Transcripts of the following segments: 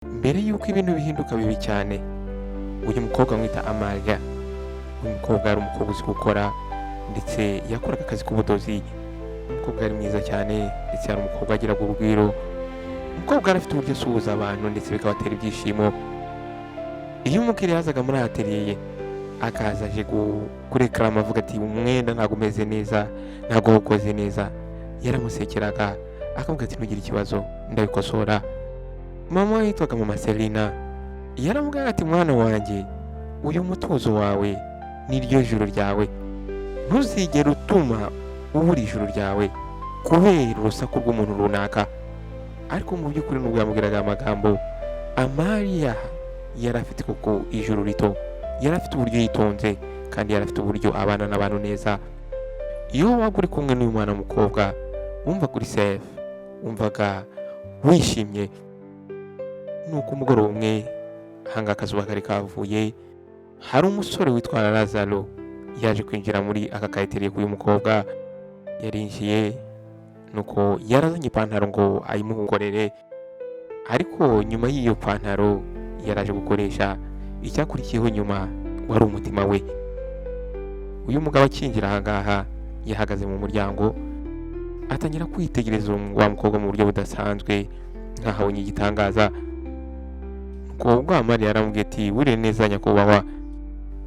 Mbere y'uko ibintu bihinduka bibi cyane, uyu mukobwa amwita Amalia. Uyu mukobwa yari umukobwa uzi gukora ndetse yakoraga akazi k'ubudozi. Umukobwa yari mwiza cyane ndetse yari umukobwa agiraga urugwiro. Umukobwa yari afite uburyo asuhuza abantu ndetse bikabatera ibyishimo. Iyo umukiriya yazaga muri atelier ye akaza aje kurekarama avuga ati umwenda ntabwo umeze neza, ntabwo wakoze neza, yaramusekeraga akavuga ati ntugire ikibazo ndabikosora. Mama we yitwaga mama Selina yaramubwira ati mwana wanjye, uyu mutuzo wawe niryo juru ryawe, ntuzigere utuma ubura ijuru ryawe kubera urusaku rw'umuntu runaka. Ariko mu by'ukuri nubwo yamubwiraga amagambo, Amalia yari afite koko ijuru rito, yari afite uburyo yitonze kandi yari afite uburyo abana n'abantu neza. Iyo waba uri kumwe n'uyu mwana w'umukobwa wumvaga uri safe, wumvaga wishimye. Nuko umugoroba umwe hanga akazuba kari kavuye, hari umusore witwa Lazaro yaje kwinjira muri aka kayeteriye k'uyu mukobwa. Yarinjiye nuko yarazanye ipantaro ngo ayimukorere, ariko nyuma y'iyo pantaro yaraje gukoresha icyakurikiyeho nyuma wari umutima we. Uyu mugabo akinjira ahangaha yahagaze mu muryango atangira kwitegereza wa mukobwa mu buryo budasanzwe nkaho abonye igitangaza. Nuko Amalia yaramubwiye ati wiriwe neza nyakubahwa.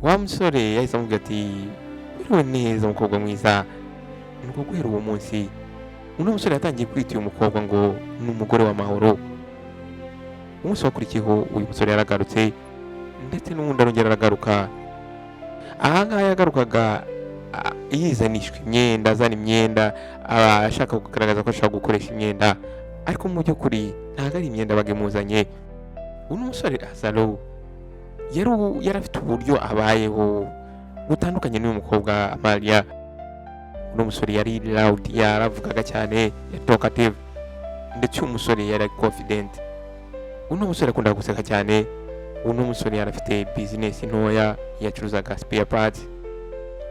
Wa musore yahise amubwira ati wiriwe neza mukobwa mwiza. Nuko guhera uwo munsi uno musore yatangiye kwita uyu mukobwa ngo ni umugore w'amahoro. Umunsi wakurikiyeho uyu musore yaragarutse ndetse n'ubundi arongera aragaruka. Ahangaha yagarukaga yizanishwa imyenda, azana imyenda, ashaka kugaragaza ko ashaka gukoresha imyenda, ariko mu by'ukuri ntabwo ari imyenda bagemuzanye. Uno musore Lazaro yari afite uburyo abayeho butandukanye n'uyu mukobwa Amalia. Uno musore yari loud, yaravugaga cyane, yari talkative, ndetse uyu musore yari confident. Uno musore akunda guseka cyane. Uno musore yari afite business ntoya yacuruzaga spare parts,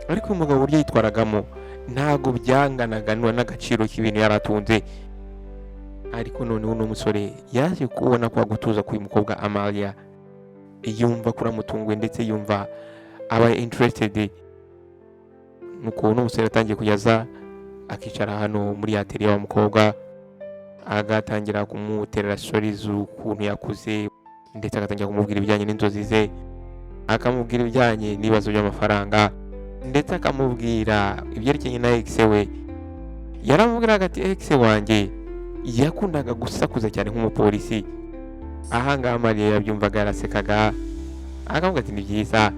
ariko uyu mugabo uburyo yitwaragamo ntabwo byanganaga n'agaciro k'ibintu yari atunze. Ariko none uno musore yaje kubona kwa gutuza k'uyu mukobwa Amalia, yumva kuramutunguye ndetse yumva aba interested. Nuko uno musore atangiye kuyaza akicara hano muri atelier wa mukobwa, agatangira kumuterera stories ukuntu yakuze, ndetse agatangira kumubwira ibijyanye n'inzozi ze, akamubwira ibijyanye n'ibibazo by'amafaranga, ndetse akamubwira ibyerekeye na ex we. Yaramubwiraga ati ex wanjye yakundaga gusakuza cyane nk'umupolisi. Ahangaha Amalia yabyumvaga yarasekaga akamubwira ati ni byiza.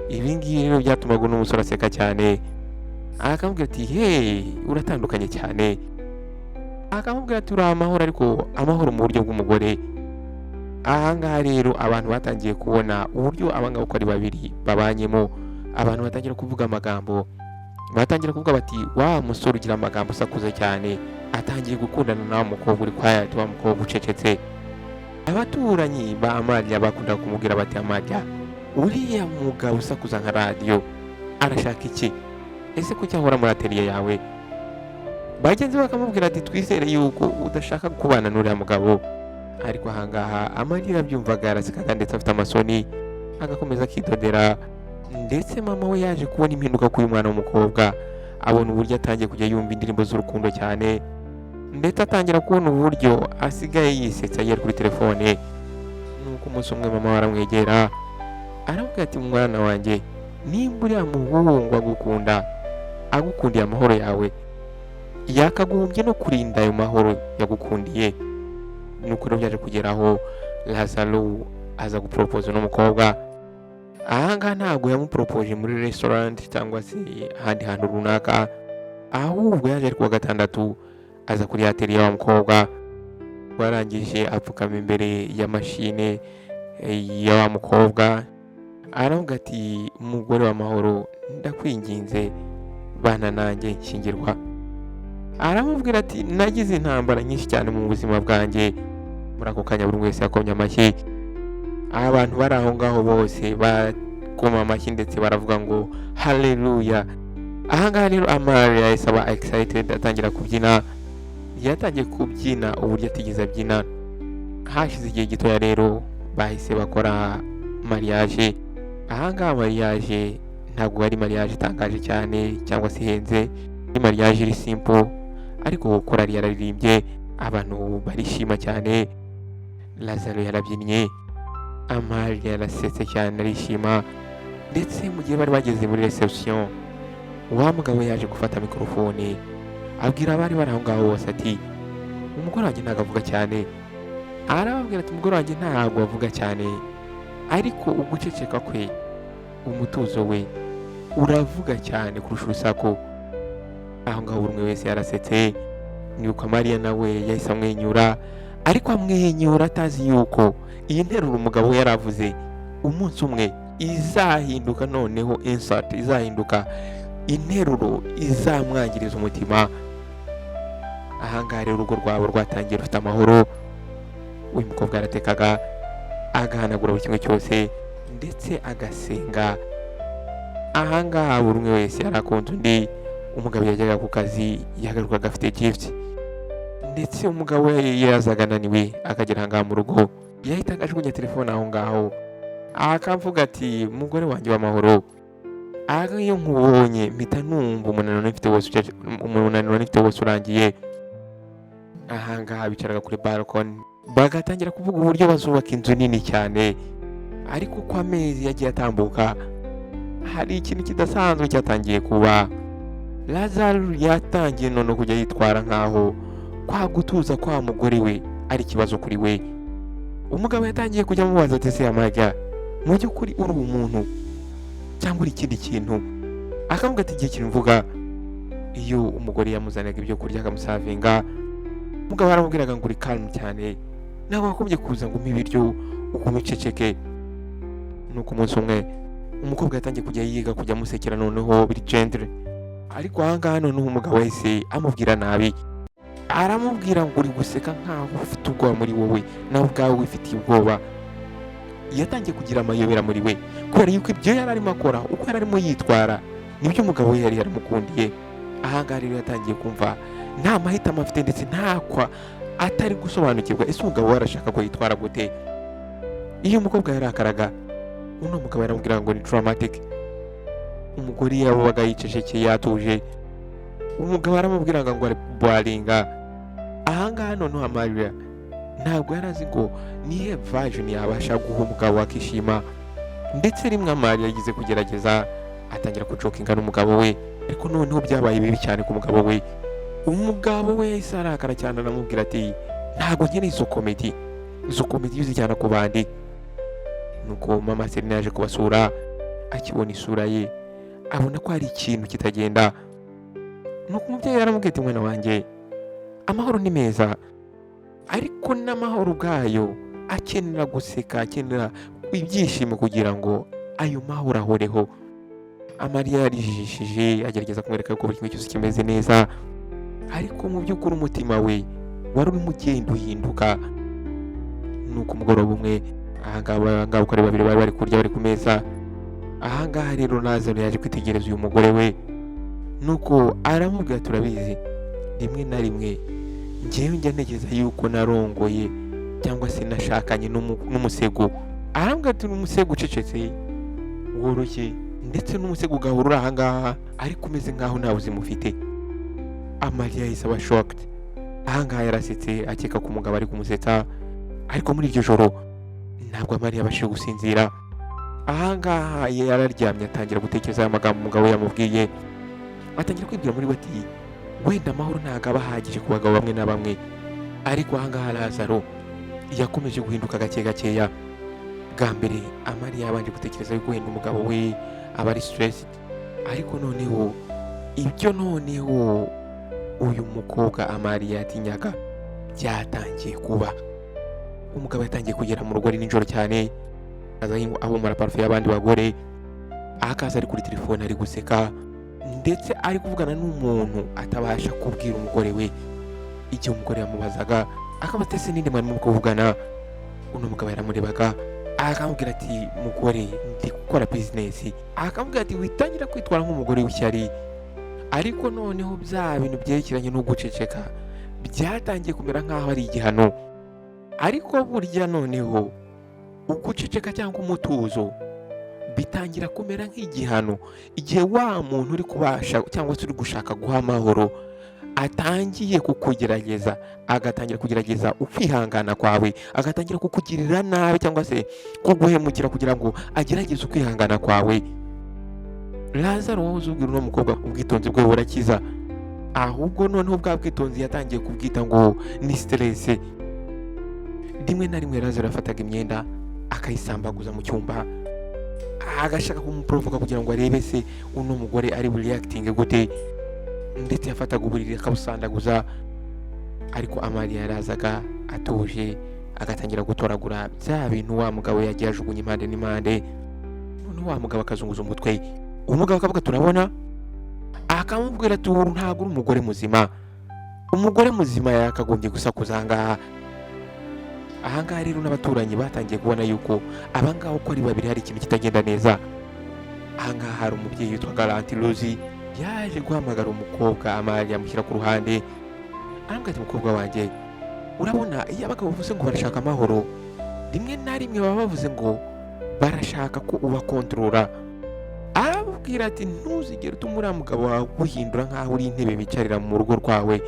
Ibi ngibi rero byatumaga n'umusore aseka cyane, akamubwira ati hey uratandukanye cyane. Akamubwira ati uri amahoro, ariko amahoro mu buryo bw'umugore. Ahangaha rero abantu batangiye kubona uburyo abangabo uko ari babiri babanyemo. Abantu batangira kuvuga amagambo, batangira kuvuga bati wa musore ugira amagambo usakuze cyane atangiye gukundana na wa mukobwa uri quiet, wa mukobwa ucecetse. Abaturanyi ba Amalia bakunda kumubwira bati Amalia, uriya mugabo usakuza nka radio arashaka iki? Ese kuki ahora muri atelier yawe? Bagenzi bakamubwira ati twizere yuko udashaka kubana n'uriya mugabo. Ariko ahangaha Amalia byumvaga yarasekaga ndetse afite amasoni, agakomeza akidodera. Ndetse mama we yaje kubona impinduka k'uyu mwana w'umukobwa, abona uburyo atangiye kujya yumva indirimbo z'urukundo cyane, ndetse atangira kubona uburyo asigaye yisetsa yari kuri telefone. Nuko umunsi umwe mama we aramwegera aramubwira ati mwana wanjye, nimba uriya muhungu agukundiye amahoro yawe, yakagombye no kurinda ayo mahoro yagukundiye. Nuko rero byaje kugeraho Lazaro aza gupropose n'umukobwa. Ahangaha ntabwo yamupropose muri restaurant cyangwa se ahandi hantu runaka, ahubwo yaje ari kuwa gatandatu aza kuri atelier wa mukobwa. Warangije apfukama imbere ya mashine ya wa mukobwa, aravuga ati umugore w'amahoro, ndakwinginze bana nanjye nshyingirwa. Aramubwira ati nagize intambara nyinshi cyane mu buzima bwanjye. Muri ako kanya buri wese yakomye amashyi, abantu bari aho ngaho bose bakoma amashyi ndetse baravuga ngo haleluya. Ahangaha rero Amalia yahise aba excited, atangira kubyina. Yatangiye kubyina uburyo atigeze abyina, hashize igihe gitoya rero bahise bakora mariage. Ahangaha mariage ntabwo ari mariage itangaje cyane cyangwa se ihenze, ni mariage iri simple, ariko korali yararirimbye, abantu barishima cyane, Lazaro yarabyinnye, Amalia yarasetse cyane arishima. Ndetse mu gihe bari bageze muri reception, wa mugabo yaje gufata mikorofone abwira abari bari aho ngaho bose ati umugore wanjye ntabwo avuga cyane. Arababwira ati umugore wanjye ntabwo avuga cyane, ariko uguceceka kwe, umutuzo we uravuga cyane kurusha urusaku. Aho ngaho buri umwe wese yarasetse, nuko Mariya nawe yahise amwenyura, ariko amwenyura atazi yuko iyi nteruro umugabo we yaravuze umunsi umwe izahinduka noneho insult, izahinduka interuro izamwangiriza umutima. Ahangaha rero urugo rwabo rwatangiye rufite amahoro. Uyu mukobwa yaratekaga, agahanagura buri kimwe cyose, ndetse agasenga. Ahangaha buri umwe wese yarakunze undi. Umugabo yajyaga ku kazi yagarukaga afite gift, ndetse umugabo we yazaga ananiwe akagera ahangaha mu rugo, yahitaga ajugunya telefone aho ngaho akavuga ati umugore wanjye w'amahoro. Aha iyo nkubonye mpita numva umunaniro nifite wose urangiye. Ahangaha bicaraga kuri balcony bagatangira kuvuga uburyo bazubaka inzu nini cyane, ariko uko amezi yagiye atambuka hari ikintu kidasanzwe cyatangiye kuba. Lazaro yatangiye none kujya yitwara nkaho kwa gutuza kwa mugore we ari ikibazo kuri we. Umugabo yatangiye kujya amubaza ati se Amalia, mu by'ukuri uri umuntu cyangwa uri ikindi kintu? Akavuga ati igihe kimvuga. Iyo umugore yamuzanaga ibyo kurya akamusavinga, umugabo aramubwiraga ngo uri calm cyane, nawe wakomeje kuza ngo umpe ibiryo ukumiceceke. Nuko umunsi umwe umukobwa yatangiye kujya yiga kujya amusekera noneho biri gendre, ariko ahangaha noneho umugabo wahise amubwira nabi, aramubwira ngo uri guseka nkaho ufite ubwoba muri wowe, nawe ubwawe wifitiye ubwoba. Yatangiye kugira amayobera muri we, kubera yuko ibyo yari arimo akora, uko yari arimo yitwara, nibyo umugabo we yari yaramukundiye. Ahangaha rero yatangiye kumva nta mahitamo afite, ndetse ntakwa atari gusobanukirwa ese umugabo we arashaka ko yitwara gute. Iyo umukobwa yarakaraga, uno mugabo yaramubwira ngo ni dramatic. Umugore yabaga yicecekeye yatuje, umugabo aramubwira ngo ari boringa. Ahangaha noneho Amalia ntabwo yari azi ngo nihe version yabasha guha umugabo akishima. Ndetse rimwe Amalia yagize kugerageza atangira kujokinga n'umugabo we, ariko noneho byabaye bibi cyane ku mugabo we. Umugabo we yahise arakara cyane, aramubwira ati ntabwo nkeneye izo komedi uzijyana ku bandi. Nuko mama Serena yaje kubasura, akibona isura ye abona ko hari ikintu kitagenda. Nuko umubyeyi yaramubwiye ati mwana wanjye, amahoro ni meza, ariko n'amahoro ubwayo akenera guseka, akenera ibyishimo kugira ngo ayo mahoro ahoreho. Amalia yarijijishije agerageza kumwereka ko buri kimwe cyose kimeze neza, ariko mu by'ukuri umutima we wari urimo ugenda uhinduka. Nuko umugoroba umwe ahangaha uko ari babiri bari kurya bari ku meza. Ahangaha rero Lazaro yaje kwitegereza uyu mugore we, nuko aramubwira turabizi rimwe na rimwe njyewe njya ntekereza yuko narongoye cyangwa se nashakanye n'umusego. Arambwira ati n'umusego ucecetse woroshye, ndetse n'umusego ugahora uri ahangaha ariko umeze nkaho nta buzima ufite. Amalia yahise aba shocked. Ahangaha yarasetse akeka ko umugabo ari kumusetsa, ariko muri iryo joro ntabwo Amalia yabashije gusinzira. Ahangaha yararyamye atangira gutekereza aya magambo umugabo yamubwiye, atangira kwibwira muri we ati wenda amahoro ntabwo aba ahagije ku bagabo bamwe na bamwe. Ariko ahangaha Lazaro yakomeje guhinduka gake gakeya. Bwa mbere Amalia yabanje gutekereza yuko wenda umugabo we aba ari stressed, ariko noneho ibyo noneho uyu mukobwa Amalia yatinyaga byatangiye kuba. Umugabo yatangiye kugera mu rugo ari nijoro cyane, aza ahumura parufe y'abandi bagore, akaza ari kuri telefone ari guseka, ndetse ari kuvugana n'umuntu atabasha kubwira umugore we. Igihe umugore yamubazaga akaba atese n'indi mwari mu kuvugana, uno mugabo yaramurebaga akamubwira ati mugore ndi gukora business. Akamubwira ati witangira kwitwara nk'umugore w'ishyari. Ariko noneho bya bintu byerekeranye no guceceka byatangiye kumera nk'aho ari igihano. ariko burya noneho uguceceka cyangwa umutuzo bitangira kumera nk'igihano igihe wa muntu uri kubasha cyangwa se uri gushaka guha amahoro atangiye kukugerageza, agatangira kugerageza ukwihangana kwawe, agatangira kukugirira nabi cyangwa se kuguhemukira kugira ngo agerageze ukwihangana kwawe. Lazaro wowe uzubwira uno mukobwa ubwitonzi bwe burakiza, ahubwo noneho bwa bwitonzi yatangiye kubwita ngo ni stress. Rimwe na rimwe Lazaro yafataga imyenda akayisambaguza mu cyumba, agashaka kumuprovoka kugira ngo arebe se uno mugore ari reacting gute, ndetse yafataga uburiri akabusandaguza. Ariko Amariya yarazaga atuje agatangira gutoragura bya bintu wa mugabo yagiye ajugunya impande n'impande. None wa mugabo akazunguza umutwe, umugabo akavuga turabona, akamubwira ati ubu ntabwo uri umugore muzima, umugore muzima yakagombye gusakuza ahangaha. Rero n'abaturanyi batangiye kubona yuko abangaha uko ari babiri hari ikintu kitagenda neza. Ahangaha hari umubyeyi witwa Garanti Rozi yaje guhamagara umukobwa Amariya amushyira ku ruhande, arambwira ati mukobwa wanjye, urabona iyo abagabo bavuze ngo barashaka amahoro, rimwe na rimwe baba bavuze ngo barashaka ko ubakontorora. Arababwira ati ntuzigere utuma uriya mugabo wawe guhindura nk'aho uri intebe bicarira mu rugo rwawe.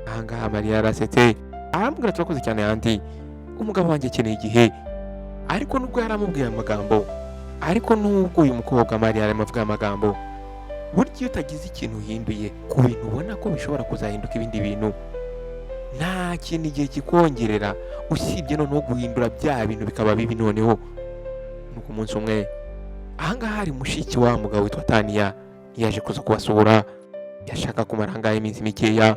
Ahangaha Mariya yarasetse arambwira ati urakoze cyane anti, umugabo wanjye akeneye igihe. Ariko nubwo yaramubwiye amagambo, ariko nubwo uyu mukobwa Mariya arimo avuga amagambo, burya iyo utagize ikintu uhinduye ku bintu ubona ko bishobora kuzahinduka ibindi bintu, nta kintu igihe kikongerera usibye noneho guhindura bya bintu bikaba bibi. Noneho nuko umunsi umwe ahangaha hari mushiki wa mugabo witwa Taniya yaje kuza kubasura, yashaka kumara ahangaha iminsi mikeya.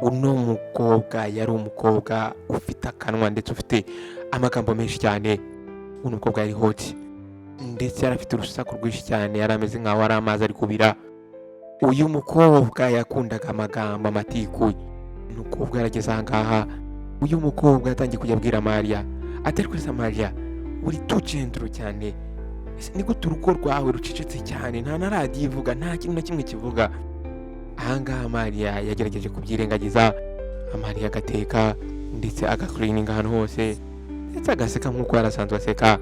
Uno mukobwa yari umukobwa ufite akanwa ndetse ufite amagambo menshi cyane. Uno mukobwa yari hoti ndetse yari afite urusaku rwinshi cyane, yari ameze nk'aho ari amazi ari kubira. Uyu mukobwa yakundaga amagambo amatiku. Umukobwa yarageze ahangaha, uyu mukobwa yatangiye kujya abwira Mariya ati ariko se Mariya uri too gentle cyane, ni gute urugo rwawe rucecetse cyane, nta na radiyo ivuga, nta kintu na kimwe kivuga. Ahangaha Mariya yagerageje kubyirengagiza, Mariya agateka ndetse agakurininga ahantu hose ndetse agaseka nk'uko yarasanzwe aseka.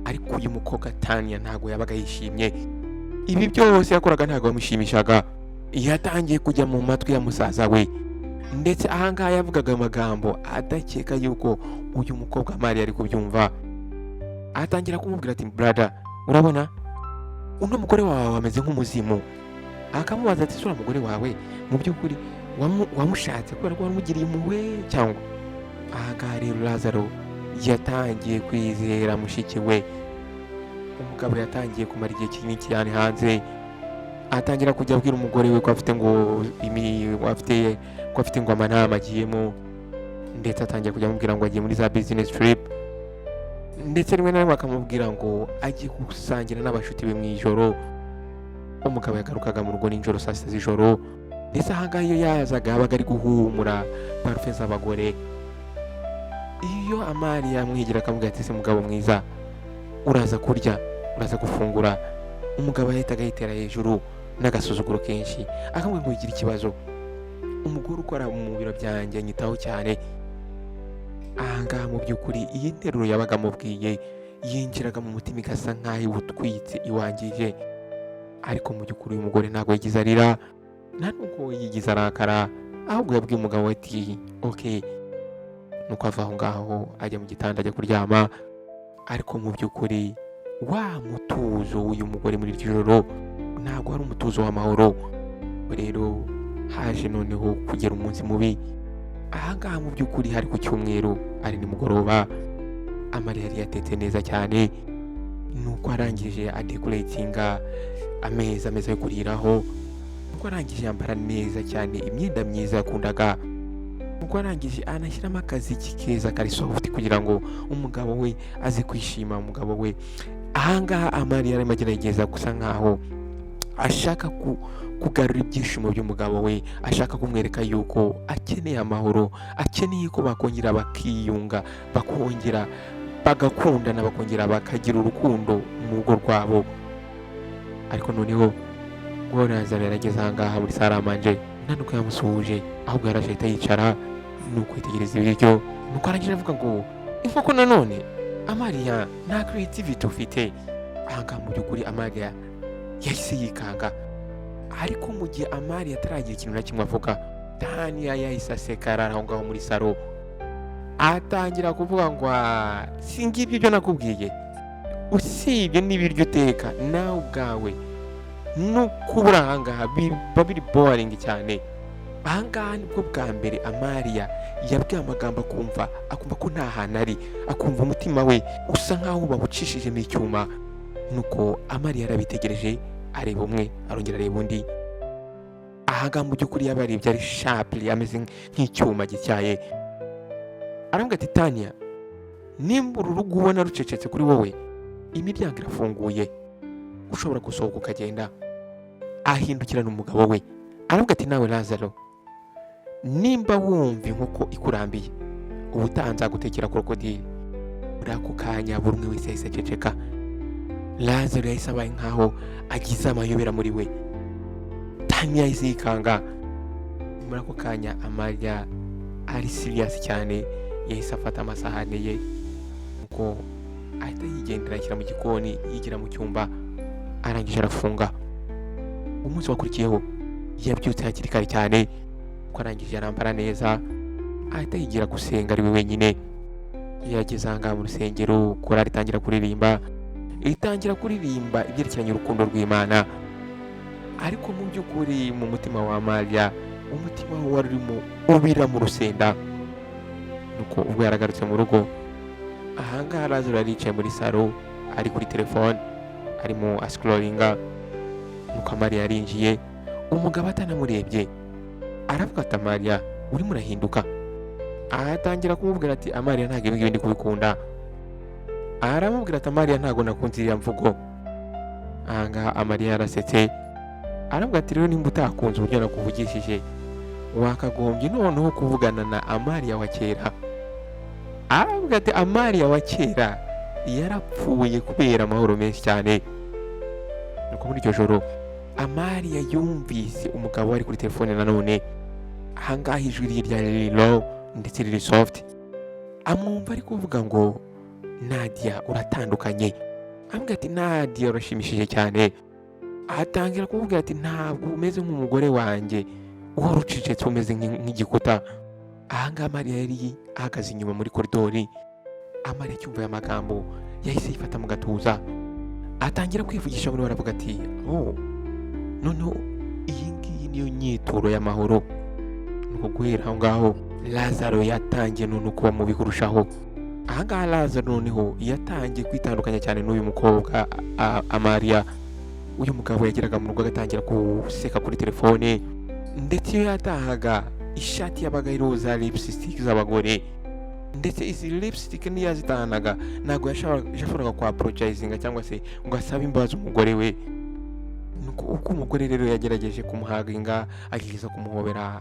Ariko uyu mukobwa Taniya ntabwo yabaga yishimye, ibi byose yakoraga ntabwo bimushimishaga. Yatangiye kujya mu matwi ya musaza we, ndetse ahangaha yavugaga amagambo adakeka yuko uyu mukobwa Mariya ari kubyumva. Atangira kumubwira ati brother, urabona uno mugore wawe ameze nk'umuzimu. Akamubaza ati sura mugore wawe mu by'ukuri wamushatse kubera ko wamugiriye impuhwe cyangwa? Ahangaha rero Lazaro yatangiye kwizera mushiki we. Umugabo yatangiye kumara igihe kinini cyane hanze, atangira kujya abwira umugore we ko afite ngo amanama agiyemo, ndetse atangiye kujya amubwira ngo agiye muri za business trip, ndetse rimwe na rimwe akamubwira ngo agiye gusangira n'abashuti be mu ijoro. Umugabo yagarukaga mu rugo nijoro saa sita z'ijoro, ndetse ahangaha iyo yazaga yabaga ari guhumura parufe z'abagore. Iyo Amariya yamwigira akamubwira ati se mugabo mwiza, uraza kurya, uraza gufungura, umugabo yahitaga yitera hejuru n'agasuzuguro kenshi, akamubwira ngo wigira ikibazo, umugore ukora mu biro byanjye anyitaho cyane. Ahangaha mu by'ukuri iyi nteruro yabaga amubwiye yinjiraga mu mutima igasa nk'aho iwutwitse iwangije. Ariko mu by'ukuri uyu mugore ntabwo yagize arira, nta nubwo yigize arakara, ahubwo yabwiye umugabo ati okay. Nuko ava aho ngaho ajya mu gitanda ajya kuryama. Ariko mu by'ukuri wa mutuzo w'uyu mugore muri iryo joro ntabwo ari umutuzo w'amahoro. Rero haje noneho kugera umunsi mubi. Ahangaha mu by'ukuri hari ku cyumweru, ari nimugoroba. Amariya yari yatetse neza cyane, nuko arangije adekoratinga ameza yo kuriraho. Nuko arangije yambara neza cyane imyenda myiza yakundaga. Nuko arangije anashyiramo akaziki keza kari soft kugira ngo umugabo we aze kwishima. Umugabo we ahangaha Amariya arimo agerageza gusa nkaho ashaka kugarura ibyishimo by'umugabo we, ashaka kumwereka yuko akeneye amahoro, akeneye ko bakongera bakiyunga, bakongera bagakundana, bakongera bakagira urukundo mu rugo rwabo. Ariko noneho ngo Lazaro yarageze ahangaha muri saramanje, nta nuko yamusuhuje, ahubwo yarashahita yicara nuko yitegereza ibiryo. nuko arangije avuga ngo inkoko nanone Amariya nta creativity ufite. Ahangaha mu by'ukuri Amariya yahise yikanga, ariko mu gihe Amariya ataragira ikintu na kimwe avuga, Tania yahise aseka arara aho ngaho muri salo, atangira kuvuga ngo singibyo ibyo nakubwiye, usibye n'ibiryo uteka nawe ubwawe no kubura ahangaha biba biri boring cyane. Ahangaha nibwo bwa mbere Amariya yabwiye amagambo akumva ko nta hantu ari, akumva umutima we usa nkaho bawucishijemo icyuma. Nuko Amariya yarabitegereje, areba umwe arongera areba undi. Ahangaha mu by'ukuri yabarebye ari sharply, ameze nk'icyuma gityaye. Arambwira ati Tania, nimba uru rugo ubona rucecetse kuri wowe, imiryango irafunguye, ushobora gusohoka ukagenda. Ahindukirana umugabo we arambwira ati nawe Lazaro, nimba wumva inkoko ikurambiye, ubutaha nzagutekera krokodile. Muri ako kanya buri umwe wese yahise aceceka. Lazaro yahise abaye nkaho agize amayobera muri we. Tania yahise yikanga. Muri ako kanya Amariya ari serious cyane, yahise afata amasahane ye nuko ahita yigendera ashyira mu gikoni, yigira mu cyumba, arangije arafunga. Umunsi wakurikiyeho yabyutse hakiri kare cyane, ko arangije arambara neza, ahita yigira gusenga ari we wenyine. Yageze ahangaha mu rusengero, korali itangira kuririmba ibyerekeranye urukundo rw'Imana. Ariko mu by'ukuri mu mutima wa Amariya, umutima we wari urimo ubira mu rusenda. Nuko ubwo yaragarutse mu rugo, ahangaha Lazaro aricaye muri salo ari kuri telefone arimo ascrollinga. Nuko Amariya yarinjiye, umugabo atanamurebye aravuga ati Amariya, urimo urahinduka. Atangira kumubwira ati Amariya, ntabwo ibi ngibi ndi kubikunda. Aramubwira ati Amariya, ntabwo nakunze iriya mvugo. Ahangaha Amariya yarasetse, aramubwira ati rero nimba utakunze uburyo nakuvugishije, wakagombye noneho kuvugana na Amariya wa kera. Aramubwira ati Amariya wa kera yarapfuye kubera amahoro menshi cyane. Nuko muri iryo joro Amariya yumvise umugabo ari kuri telefone nanone. Ahangaha ijwi rye ryari low ndetse riri soft, amwumva ari kuvuga ngo Nadia uratandukanye. Amubwira ati Nadia urashimishije cyane. Atangira kumubwira ati ntabwo umeze nk'umugore wanjye, uhora ucecetse umeze nk'igikuta. Ahangaha Amariya yari ahagaze inyuma muri koridori. Amariya acyumva aya magambo yahise yifata mu gatuza, atangira kwivugisha muri we aravuga ati noneho iyi ngiyi niyo nyituro y'amahoro. Nuko guhera aho ngaho Lazaro yatangiye none kuba mubi kurushaho. Ahangaha Lazaro noneho yatangiye kwitandukanya cyane n'uyu mukobwa Amariya. Uyu mugabo yageraga mu rugo agatangira guseka kuri telefone, ndetse iyo yatahaga ishati yabaga iroza lipstick z'abagore, ndetse izi lipstick niyo yazitahanaga ntabwo yashoboraga kwa apologizinga cyangwa se ngo asabe imbabazi umugore we. Nuko uko umugore rero yagerageje kumuhaginga, agiriza kumuhobera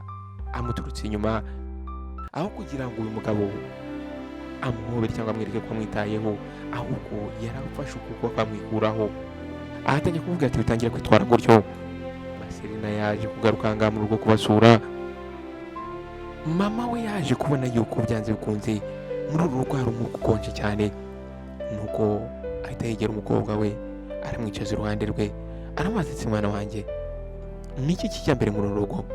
amuturutse inyuma, aho kugira ngo uyu mugabo amuhobere cyangwa amwereke ko amwitayeho, ahubwo yarafashe ukuboko akamwikuraho. Ahatangiye kuvuga ati bitangira kwitwara gutyo. Serena yaje kugaruka ahangaha mu rugo kubasura. Mama we yaje kubona yuko byanze bikunze muri uru rugo hari umwuka ukonje cyane. Nuko ahita yegera umukobwa we, aramwicaza iruhande rwe, aramubaza ati mwana wanjye, niki kijya mbere muri uru rugo?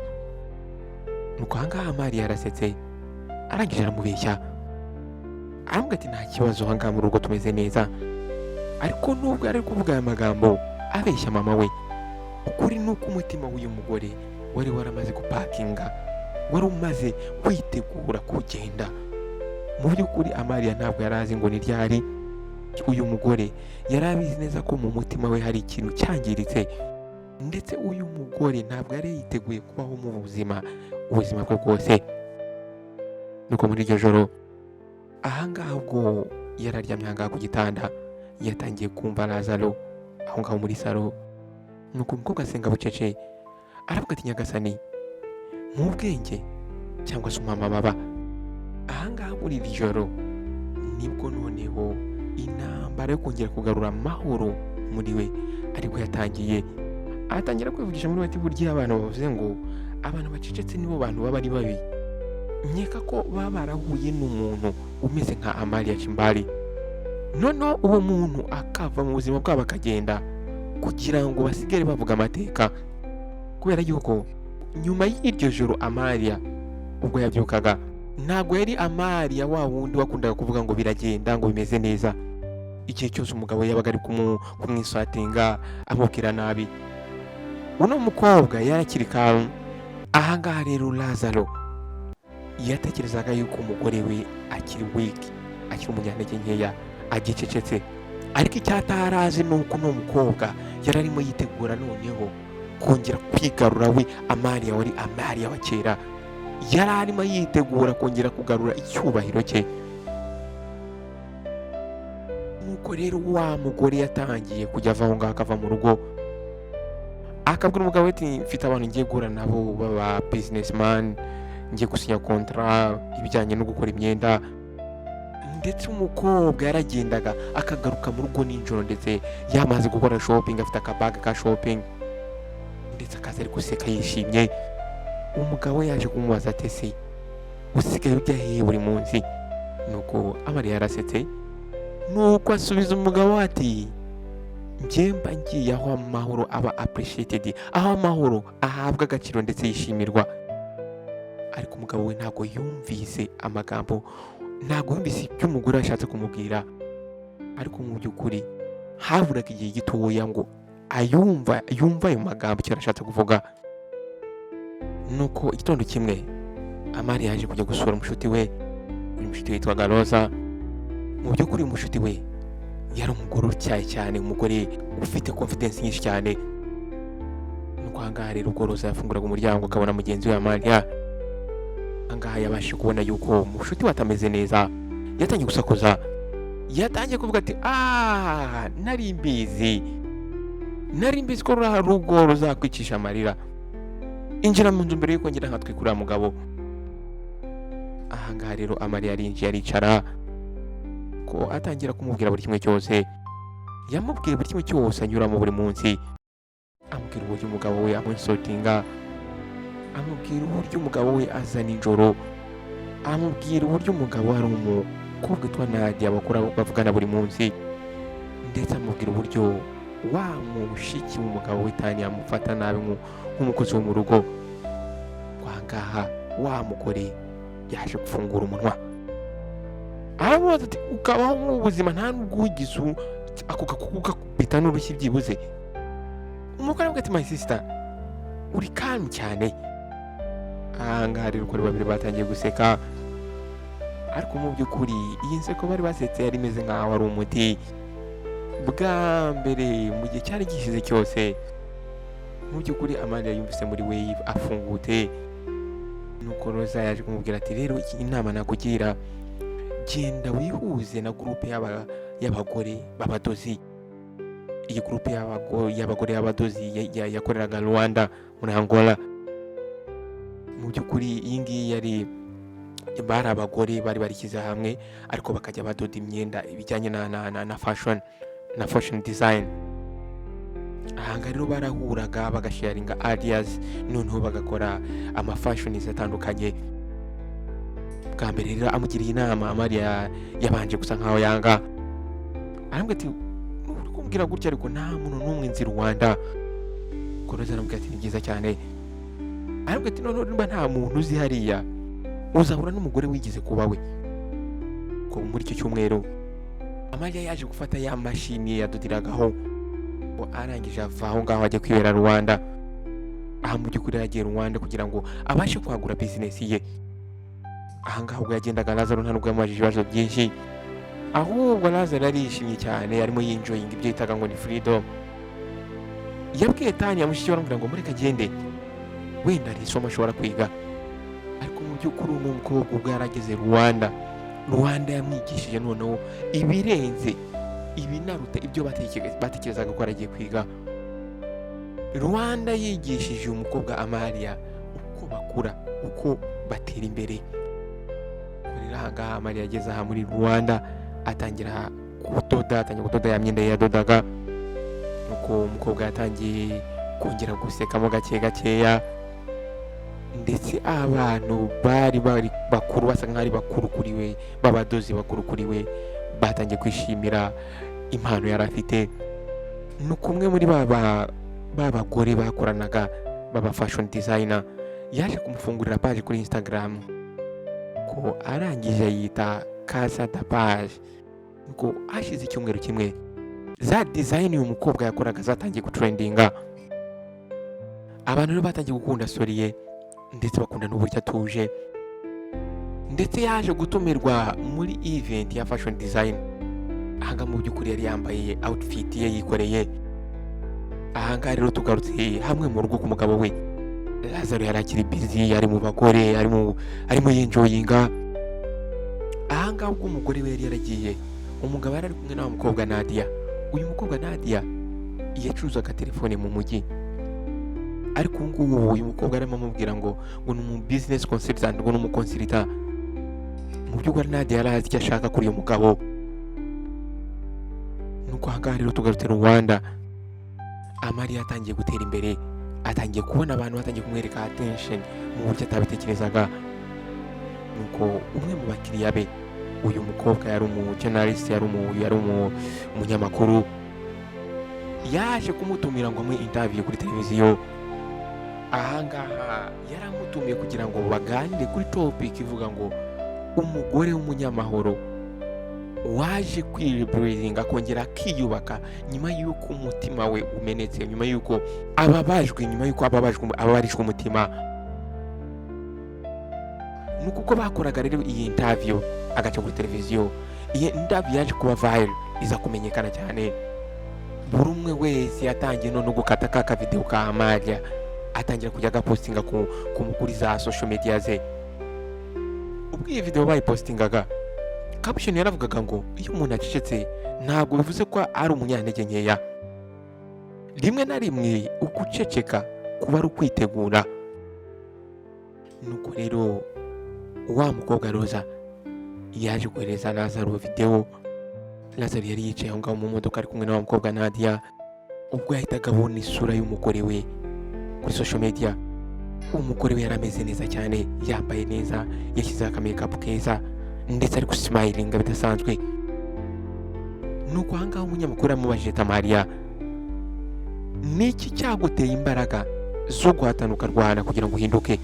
Nuko ahangaha Amariya yarasetse, arangije aramubeshya, aramubwira ati nta kibazo, ahangaha mu rugo tumeze neza. Ariko nubwo yari kuvuga aya magambo abeshya mama we, ukuri nuko umutima w'uyu mugore wari waramaze gupakinga, wari umaze kwitegura kugenda. Mu by'ukuri Amariya ntabwo yari azi ngo ni ryari. Uyu mugore yari abizi neza ko mu mutima we hari ikintu cyangiritse, ndetse uyu mugore ntabwo yari yiteguye kubaho mu ubuzima bwe bwose. Nuko muri iryo joro ahangaha ubwo yararyamye ahangaha ku gitanda, yatangiye kumva Lazaro aho ngaho muri salo. Nuko umukobwa asenga bucece, aravuga ati Nyagasani, mu bwenge cyangwa se umama baba. Ahangaha muri iri joro nibwo noneho intambara yo kongera kugarura amahoro muri we ariko yatangiye. Atangira kwivugisha muri we ati burya abantu bavuze ngo abantu bacecetse nibo bantu baba ari babi. nkeka ko baba barahuye n'umuntu umeze nka Amalia Chimbali, noneho uwo muntu akava mu buzima bwabo akagenda kugira ngo basigare bavuga amateka, kubera yuko nyuma y'iryo joro Amalia ubwo yabyukaga ntabwo yari Amalia wa wundi wakundaga kuvuga ngo biragenda ngo bimeze neza. Igihe cyose umugabo yabaga ari kumwisatinga amubwira nabi, uno mukobwa yarakiri calm. Ahangaha rero Lazaro yatekerezaga yuko umugore we akiri weak, akiri umunyantege nkeya, agicecetse, ariko icyatarazi ni uko uno mukobwa yari arimo yitegura noneho kongera kwigarura we Amalia wari Amalia wa kera, yari arimo yitegura kongera kugarura icyubahiro cye. Nuko rero wa mugore yatangiye kujya ava aho ngaho akava mu rugo, akabwira umugabo ati mfite abantu ngiye guhura nabo baba businessman, ngiye gusinya kontra ibijyanye no gukora imyenda. Ndetse umukobwa yaragendaga akagaruka mu rugo nijoro, ndetse yamaze gukora shopping, afite akabaga ka shopping, ndetse akaza ari guseka yishimye. Umugabo yaje kumubaza ati se usigaye ujya hehe buri munsi? Nuko Amalia yarasetse, nuko asubiza umugabo ati njye mba ngiye aho amahoro aba appreciated, aho amahoro ahabwa agaciro ndetse yishimirwa. Ariko umugabo we ntabwo yumvise amagambo, ntabwo yumvise ibyo umugore ashatse kumubwira, ariko mu by'ukuri haburaga igihe gitoya ngo yumva ayo magambo icyo arashatse kuvuga. Nuko igitondo kimwe Amalia yaje kujya gusura umushuti we, uyu mushuti witwaga Rosa. Mu by'ukuri umushuti we yari umugore utyaye cyane, umugore ufite confidence nyinshi cyane. Nuko ahangaha rero ubwo Rosa yafunguraga umuryango akabona mugenzi we Amalia, ahangaha yabashije kubona yuko umushuti we atameze neza. Yatangiye gusakuza, yatangiye kuvuga ati nari mbizi ko ruriya rugo ruzakwicisha amarira, injira mu nzu mbere yuko ngira nkatwikurira mugabo. Ahangaha rero Amalia yarinjiye aricara, ko atangira kumubwira buri kimwe cyose. Yamubwiye buri kimwe cyose anyuramo buri munsi, amubwira uburyo umugabo we amunsotinga, amubwira uburyo umugabo we aza nijoro, amubwira uburyo umugabo ari umukobwa witwa Nadia bavugana buri munsi, ndetse amubwira uburyo wa mushiki w'umugabo we Tania amufata nabi nk'umukozi wo mu rugo. Ahangaha wa mugore yaje gufungura umunwa, aramubaza ati ukabaho mu buzima nta nubwo wigize ako gakubita n'urushyi byibuze? Umugore avuga ati my sister uri calm cyane. Ahangaha rero uko babiri batangiye guseka, ariko mu by'ukuri iyi nseko bari basetse yari imeze nk'aho ari umuti. Bwa mbere mu gihe cyari gishize cyose, mu by'ukuri Amalia yumvise muri we afungute. Nuko Rosa yaje kumubwira ati rero inama nakugira, genda wihuze na groupe y'abagore b'abadozi. Iyi groupe y'abagore b'abadozi yakoreraga Rwanda muri Angola. Mu by'ukuri iyi ngiyi bari abagore bari barishyize hamwe, ariko bakajya badoda imyenda ibijyanye na fashion design. Ahangaha rero barahuraga bagasharinga ideas, noneho bagakora amafashions atandukanye. Bwa mbere rero amugiriye inama, Amalia yabanje gusa nkaho yanga, arambwira ati uri kumbwira gutya ariko nta muntu n'umwe nzi Rwanda. Koroza aramubwira ati ni byiza cyane, arambwira ati noneho nimba nta muntu uzi hariya, uzahura n'umugore wigize kuba we. Ko muri icyo cyumweru Amalia yaje gufata ya mashini yadodiragaho, arangije ava aho ngaho ajya kwibera Rwanda. Aha mu by'ukuri yagiye Rwanda kugira ngo abashe kwagura business ye. Ahangaha ubwo yagendaga Lazaro nta nubwo yamubajije ibibazo byinshi, ahubwo Lazaro yarishimye cyane, arimo yinjoyinga ibyo yitaga ngo ni freedom. Yabwiye Tania mushiki we aramubwira ngo mureke agende, wenda hari isomo ashobora kwiga. Ariko mu by'ukuri uno mukobwa ubwo yarageze Rwanda yamwigishije noneho ibirenze ibinaruta ibyo batekerezaga ko aragiye kwiga. Rwanda yigishije umukobwa Amalia uko bakura, uko batera imbere. Kuri ahangaha Amalia yageze aha muri Rwanda, atangira kudoda ya myenda yadodaga. Nuko umukobwa yatangiye kongera gusekamo gakeya. ndetse abantu bari bakuru basa nk'ari bakuru kuri we, b'abadozi bakuru kuri we batangiye kwishimira impano yari afite. ni kumwe muri bagore bakoranaga baba fashion designer yaje kumufungurira page kuri Instagram ko arangije yita Casa da Page, ngo hashize icyumweru kimwe za design uyu mukobwa yakoraga zatangiye gutrendinga. Abantu rero batangiye gukunda story ye ndetse bakunda n'uburyo atuje, ndetse yaje gutumirwa muri event ya fashion design. Ahanga mu by'ukuri yari yambaye outfit ye yikoreye. Ahanga rero tugarutse hamwe mu rugo ku mugabo we. Lazaro yari akiri busy, ari mu bagore, arimo yenjoyinga. Ahanga ubwo umugore we yari yaragiye, umugabo yari kumwe na mukobwa Nadia. Uyu mukobwa Nadia yacuruzaga telefone mu mujyi, ariko ngubu uyu mukobwa arimo amubwira ngo ni umu business consultant, ngo ni umu consultant. Mu by'ukuri Nadia yari azi icyo ashaka kuri uyu mugabo. Nuko ahangaha rero tugarutse Rwanda, Amari yatangiye gutera imbere, atangiye kubona abantu batangiye kumwereka attention mu buryo atabitekerezaga. Nuko umwe mu bakiriya be, uyu mukobwa yari umu journalist, yari umunyamakuru, yaje kumutumira ngo amuhe interview kuri televiziyo. Ahangaha yaramutumiye kugira ngo baganire kuri topic ivuga ngo umugore w'umunyamahoro waje kwibreathing akongera akiyubaka nyuma y'uko umutima we umenetse, nyuma y'uko ababarijwe umutima. Nuko uko bakoraga rero iyi interview agaca kuri televiziyo, iyi interview yaje kuba viral, iza kumenyekana cyane. Buri umwe wese yatangiye none gukata ka video ka Amalia, atangira kujya agapostinga kuri za social media ze. Ubwo iyi video bayipostingaga, caption yaravugaga ngo iyo umuntu acecetse ntabwo bivuze ko ari umunyantege nkeya. Rimwe na rimwe ukuceceka kuba ari ukwitegura. Nuko rero wa mukobwa Roza yaje kohereza Lazaro video. Lazaro yari yicaye aho ngaho mu modoka ari kumwe na wa mukobwa Nadia. Ubwo yahitaga abona isura y'umugore we kuri social media. Umugore we yarameze neza cyane, yambaye neza, yashyizeho akamake-up keza, ndetse ari gusmilinga bidasanzwe. Nuko ahangaha umunyamakuru amubajije Tamariya, niki cyaguteye imbaraga zo guhatana ukarwana kugira ngo uhinduke?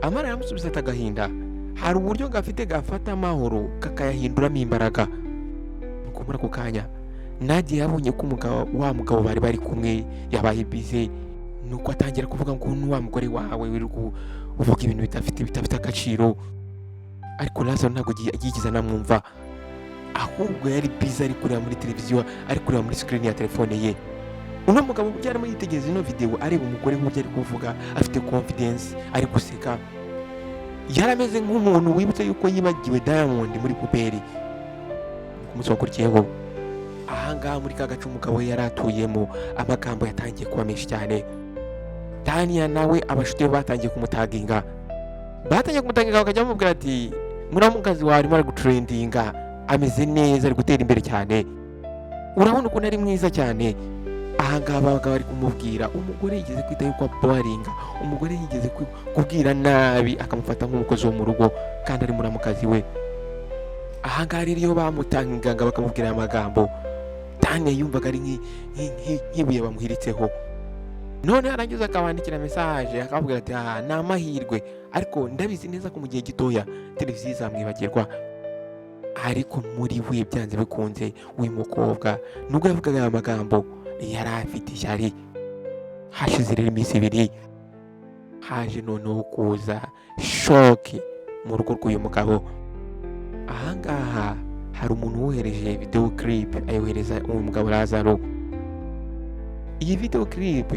Amara aramusubiza ati agahinda hari uburyo gafite gafata amahoro kakayahinduramo imbaraga. Nuko muri ako kanya Nadia yabonye ko wa mugabo bari kumwe yabaye busy. Nuko atangira kuvuga ngo wa mugore wawe uri uvuga ibintu bitafite agaciro. Ariko Lazaro ntabwo yigize anamwumva, ahubwo yari busy ari kureba muri televiziyo, ari kureba muri screen ya telefone ye. Uno mugabo burya arimo yitegereza ino video, areba umugore nk'uburyo ari kuvuga, afite confidence, ari guseka. Yarameze nk'umuntu wibutse yuko yibagiwe Diamond muri Puperi. Ku munsi wakurikiyeho, ahangaha muri ka gace umugabo we yari atuyemo, amagambo yatangiye kuba menshi cyane. Tania nawe abashuti be batangiye kumutaginga, bakajya bamubwira ati muramukazi wawe arimo gutrendinga, ameze neza, ari gutera imbere cyane, urabona ukuntu ari mwiza cyane. Ahangaha babaga bari kumubwira umugore yigeze kwita yuko boringa, umugore yigeze kubwira nabi akamufata nk'umukozi wo mu rugo kandi ari muramukazi we. Ahangaha rero iyo bamutanganga bakamubwira aya magambo, Tania yumvaga ari nk'ibuye bamuhiritseho. None arangiza akabandikira message akabwira ati ni amahirwe, ariko ndabizi neza ko mu gihe gitoya televiziyo izamwibagirwa. Ariko muri we byanze bikunze uyu mukobwa nubwo yavugaga aya magambo yari afite ishyari. Hashize rero iminsi ibiri, haje noneho kuza shock mu rugo rw'uyu mugabo. Ahangaha hari umuntu wohereje video clip, ayohereza uyu mugabo Lazaro. Iyi video clip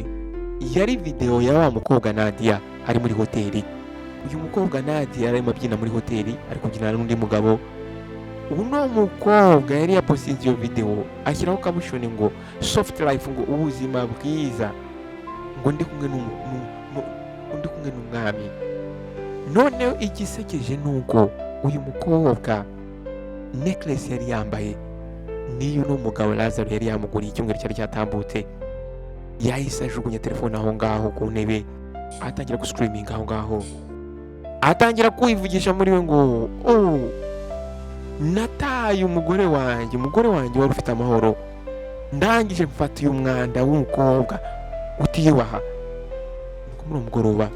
yari video ya wa mukobwa Nadia ari muri hoteli. Uyu mukobwa Nadia arimo abyina muri hoteli, ari kubyina n'undi mugabo. Uno mukobwa yari yapostinze iyo video ashyiraho caption ngo soft life, ngo ubuzima bwiza, ngo ndi kumwe n'umwami. None igisekeje nuko uyu mukobwa necklace yari yambaye niyo no mugabo Lazaro yari yamuguriye icyumweru cyari cyatambutse. Yahise ajugunya telefone aho ngaho ku ntebe, atangira guscreaminga aho ngaho, atangira kwivugisha muri we ngo nataye umugore wanjye wari ufite amahoro, ndangije mfata uyu mwanda w'umukobwa utiyubaha. muri uwo mugoroba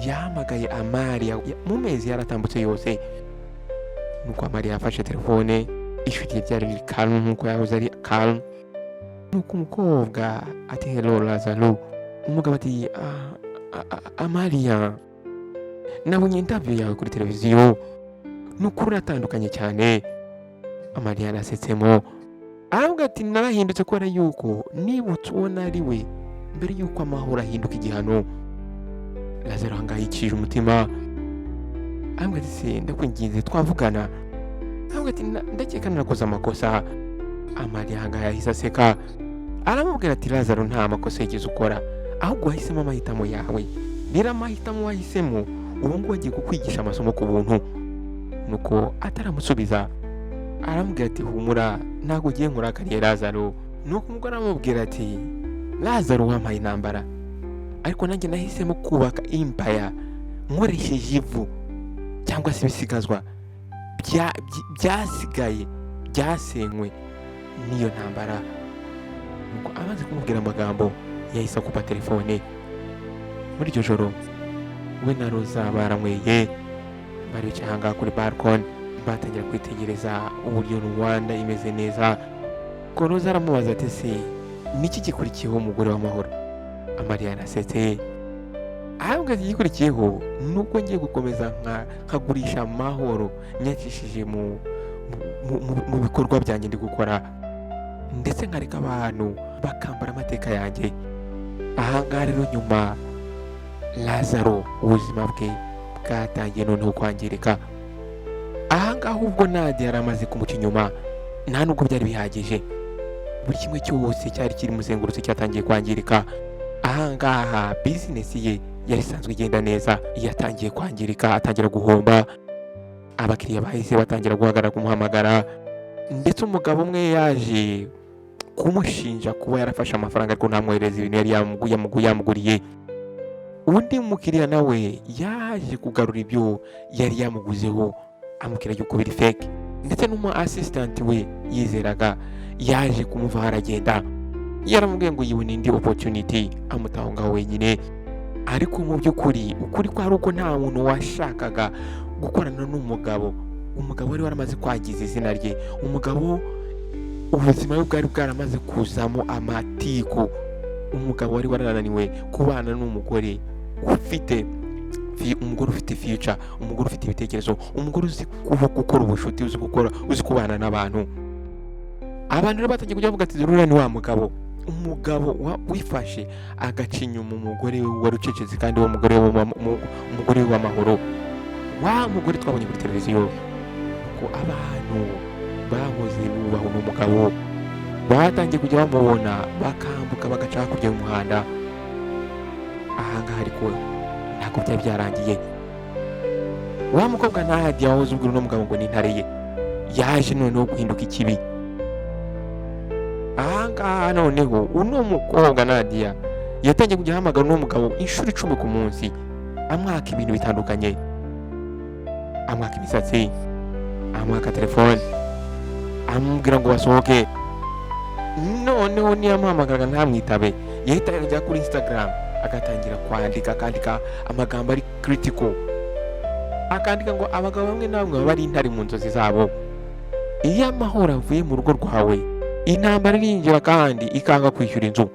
yahamagaye Amalia mu mezi yaratambutse yose. nuko Amalia yafashe telefone, ijwi rye ryari riri calm nkuko yahoze ari calm. nuko umukobwa ati hello Lazaro, umugabo ati Amalia, nabonye interview yawe kuri televiziyo, nukuri uratandukanye cyane. Amalia yarasetsemo aravuga ati narahindutse kubera yuko nibutse uwo nari we mbere yuko amahoro ahinduka igihano. Lazaro angayikije umutima aravuga ati se ndakwinginze twavugana. aravuga ati ndakeka narakoze amakosa. Amalia yahise aseka aramubwira ati Lazaro nta makosa yigeze ukora, ahubwo wahisemo amahitamo yawe. rero amahitamo wahisemo ubu ngubu agiye kukwigisha amasomo ku buntu. nuko ataramusubiza aramubwira ati humura ntabwo ugiye nkurakariye Lazaro. nuko umugore aramubwira ati Lazaro wampaye intambara, ariko nanjye nahisemo kubaka empire nkoresheje ivu cyangwa se ibisigazwa byasigaye byasenywe n'iyo ntambara. nuko amaze kumubwira amagambo yahise akupa telefone. muri iryo joro we na Roza baranyweye, bari bicaye ahangaha kuri balcony batangira kwitegereza uburyo Rwanda imeze neza. ko Roza aramubaza ati se niki gikurikiyeho umugore w'amahoro? Amalia yarasetse aravuga ati igikurikiyeho nuko ngiye gukomeza nkagurisha amahoro nyakishije mu bikorwa byanjye ndi gukora, ndetse nkareka abantu bakambara amateka yanjye. ahangaha rero nyuma Lazaro ubuzima bwe bwatangiye noneho kwangirika. ahangaha ubwo Nadia yari amaze kumuca inyuma, nta nubwo byari bihagije, buri kimwe cyose cyari kiri muzengurutse cyatangiye kwangirika. ahangaha bizinesi ye yari isanzwe igenda neza yatangiye kwangirika, atangira guhomba. abakiriya bahise batangira guhagarara kumuhamagara, ndetse umugabo umwe yaje kumushinja kuba yarafashe amafaranga ariko ntamwohereza ibintu yari yamuguriye. undi mukiriya nawe yaje kugarura ibyo yari yamuguzeho amubwira yuko biri fake, ndetse n'umu assistant we yizeraga yaje kumuvaho aragenda. yaramubwiye ngo yibone indi opportunity amutaho ngaho wenyine. ariko mu by'ukuri ukuri kwari uko nta muntu washakaga gukorana n'umugabo. umugabo wari waramaze kwangiza izina rye, umugabo ubuzima bwe bwari bwaramaze kuzamo amatiku. umugabo wari warananiwe kubana n'umugore ufite future, umugore ufite ibitekerezo, umugore uzi gukora ubushuti, uzi kubana n'abantu. abantu rero batangiye kujya bavuga ati ruriya ni wa mugabo, umugabo wifashe agaca inyuma umugore we wari ucecetse kandi uwo umugore we w'amahoro, wa mugore twabonye kuri televiziyo. ko abantu bahoze bubaho n'umugabo batangiye kujya bamubona bakambuka bagaca hakurya y'umuhanda. ahangaha ariko ntabwo byari byarangiye. wa mukobwa Nadia wahoze ubwira uno mugabo ngo ni intare ye, yaje noneho guhinduka ikibi. ahangaha noneho uno mukobwa Nadia yatangiye kujya ahamagara uno mugabo inshuro 10 ku munsi, amwaka ibintu bitandukanye, amwaka imisatsi, amwaka telefone, amubwira ngo basohoke. noneho niyamuhamagaraga ntamwitabe, yahita yajya kuri Instagram agatangira kwandika amagambo ari critical, akandika ngo abagabo bamwe na bamwe bari intare mu nzozi zabo. iyo amahoro avuye mu rugo rwawe, intambara irinjira kandi ikanga kwishyura inzu.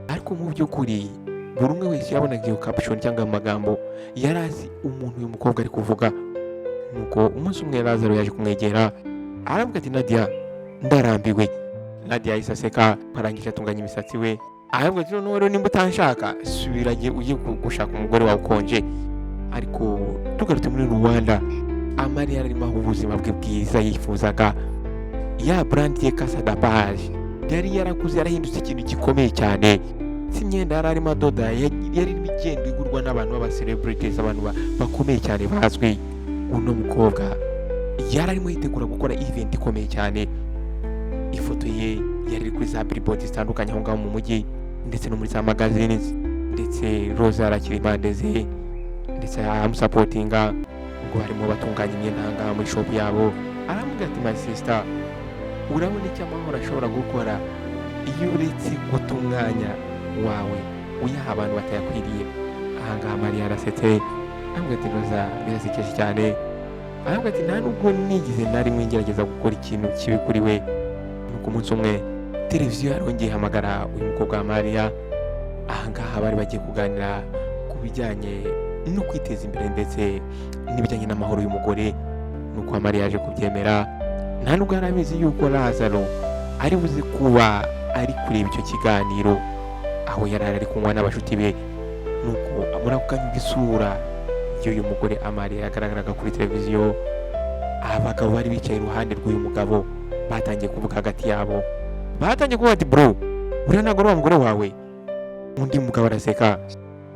ariko mu by'ukuri buri umwe wese yabonaga iyo caption cyangwa amagambo yari azi umuntu uyu mukobwa ari kuvuga. nuko umunsi umwe Lazaro yaje kumwegera aravuga ati Nadia, ndarambiwe. Nadia yahise aseka, arangije atunganya imisatsi we aravuga ati noneho nimba utanshaka subiranye ujye gushaka umugore wawe ukonje. ariko tugarutse muri Rwanda, Amalia arimo aho ubuzima bwe bwiza yifuzaga. ya brand ye Casa da Paz yari yarakuze, yarahindutse ikintu gikomeye cyane. si imyenda yari arimo adoda, yari imigendo igurwa n'abantu b'aba celebrities, abantu bakomeye cyane bazwi. uno mukobwa yari arimo yitegura gukora event ikomeye cyane. ifoto ye yari iri kuri za billboards zitandukanye aho ngaho mu mujyi ndetse no muri za magazines. ndetse Rosa arakira impande ze ndetse amusapotinga ngo barimo batunganya imyenda ahangaha muri shop yabo. Aramubwira ati my sister, urabona icyo amahoro ashobora gukora iyo uretse guta umwanya wawe uyaha abantu batayakwiriye. Ahangaha Mariya arasetse aramubwira ati Rosa birasekeje cyane. Aramubwira ati nta nubwo nigeze na rimwe ngerageza gukora ikintu kibi kuri we. Nuko umunsi umwe televiziyo yarongeye ihamagara uyu mukobwa wa Mariya. Ahangaha bari bagiye kuganira ku bijyanye no kwiteza imbere ndetse n'ibijyanye n'amahoro y'umugore. Nuko Mariya yaje kubyemera. Nta nubwo yari abizi yuko Lazaro ari buze kuba ari kureba icyo kiganiro aho yari ari kunywa n'abashuti be. Nuko muri ako kanya isura y'uyu mugore Mariya yagaragaraga kuri televiziyo. Abagabo bari bicaye iruhande rw'uyu mugabo batangiye kuvuga hagati yabo, batangiye kuvuga ati bro, uriya ntabwo ari wa mugore wawe? Undi mugabo araseka,